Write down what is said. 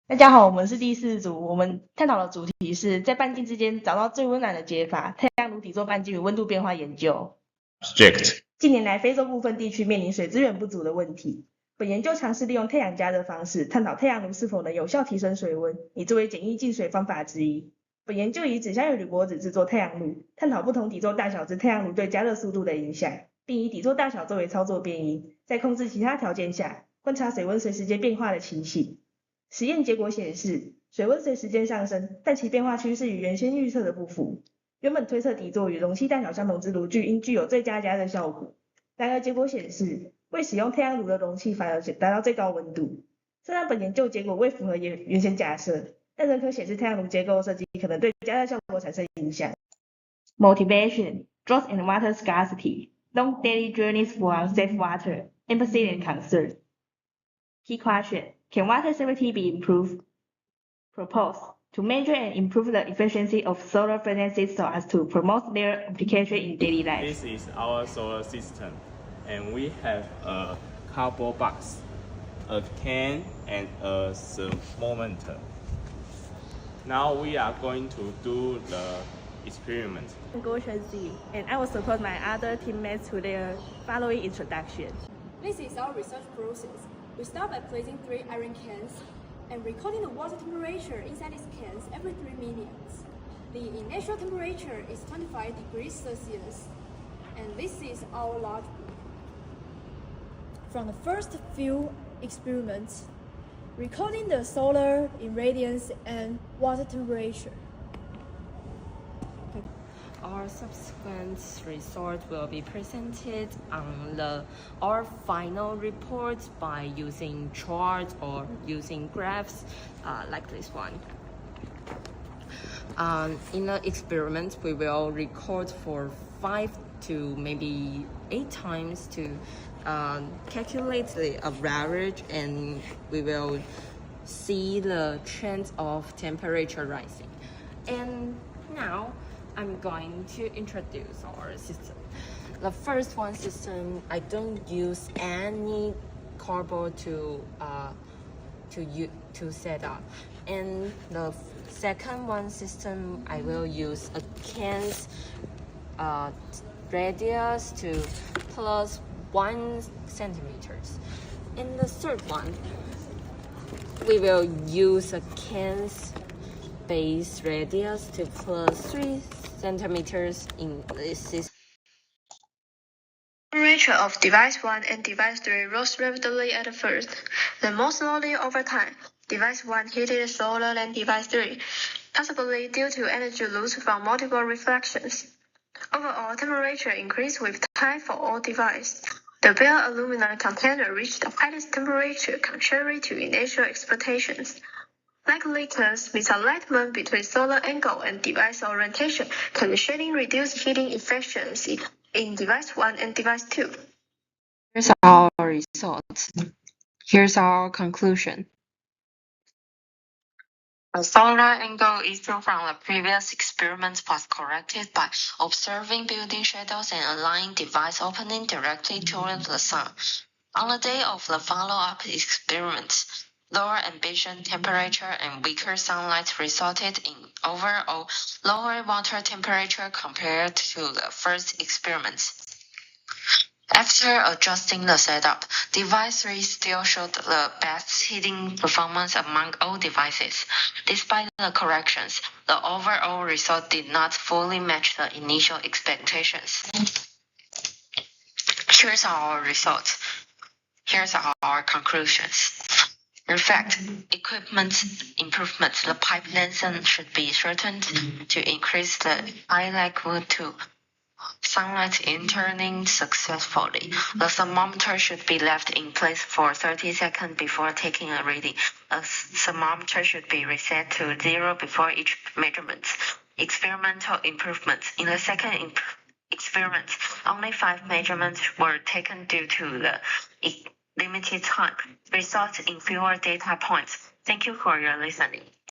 大家好，我们是第四组，我们探讨的主题是在半径之间找到最温暖的解法——太阳炉底座半径与温度变化研究。Subject. 近年来，非洲部分地区面临水资源不足的问题。本研究尝试利用太阳加热方式，探讨太阳炉是否能有效提升水温，以作为简易净水方法之一。本研究以纸箱与铝箔纸制作太阳炉，探讨不同底座大小之太阳炉对加热速度的影响，并以底座大小作为操作变因，在控制其他条件下，观察水温随时间变化的情形。实验结果显示，水温随时间上升，但其变化趋势与原先预测的不符。原本推测底座与容器大小相同之炉具应具有最佳加热效果，然而结果显示，未使用太阳炉的容器反而达到最高温度。虽然本研究结果未符合原先假设，但仍可显示太阳炉结构设计可能对加热效果产生影响。Motivation, drought and water scarcity, long daily journeys for unsafe water, empathy and concern. Key question: Can water safety be improved? Propose to measure and improve the efficiency of solar furnaces so as to promote their application in daily life. This is our solar system, and we have a cardboard box, a can, and a thermometer. Now we are going to do the experiment. I'm Guo Shenxi, and I will support my other teammates to their following introduction. This is our research process. We start by placing 3 iron cans and recording the water temperature inside these cans every 3 minutes. The initial temperature is 25 degrees Celsius, and this is our log book. From the first few experiments, recording the solar irradiance and water temperature. Our subsequent results will be presented on our final report by using charts or using graphs like this one. In the experiment, we will record for 5 to maybe 8 times to calculate the average, and we will see the trend of temperature rising. And now I'm going to introduce our system. The first one system, I don't use any cardboard to set up. And the second one system, I will use a can's radius to plus 1 centimeters. In the third one, we will use a can's base radius to plus 3 centimeters in this system. Temperature of device 1 and device 3 rose rapidly at first, then more slowly over time. Device 1 heated slower than device 3, possibly due to energy loss from multiple reflections. Overall, temperature increased with time for all devices. The bare aluminum container reached the highest temperature contrary to initial expectations. Likely because misalignment between solar angle and device orientation can shading reduce heating efficiency in device 1 and device 2. Here's our results. Here's our conclusion. The solar angle issue from the previous experiment was corrected by observing building shadows and aligning device opening directly towards the sun. On the day of the follow-up experiments, lower ambition temperature and weaker sunlight resulted in overall lower water temperature compared to the first experiment. After adjusting the setup, device 3 still showed the best heating performance among all devices. Despite the corrections, the overall result did not fully match the initial expectations. Here's our results. Here's our conclusions. In fact, equipment improvements, the pipe length should be shortened to increase the high likelihood to sunlight entering successfully. The thermometer should be left in place for 30 seconds before taking a reading. A thermometer should be reset to 0 before each measurement. Experimental improvements. In the second experiment, only 5 measurements were taken due to the limited time, results in fewer data points. Thank you for your listening.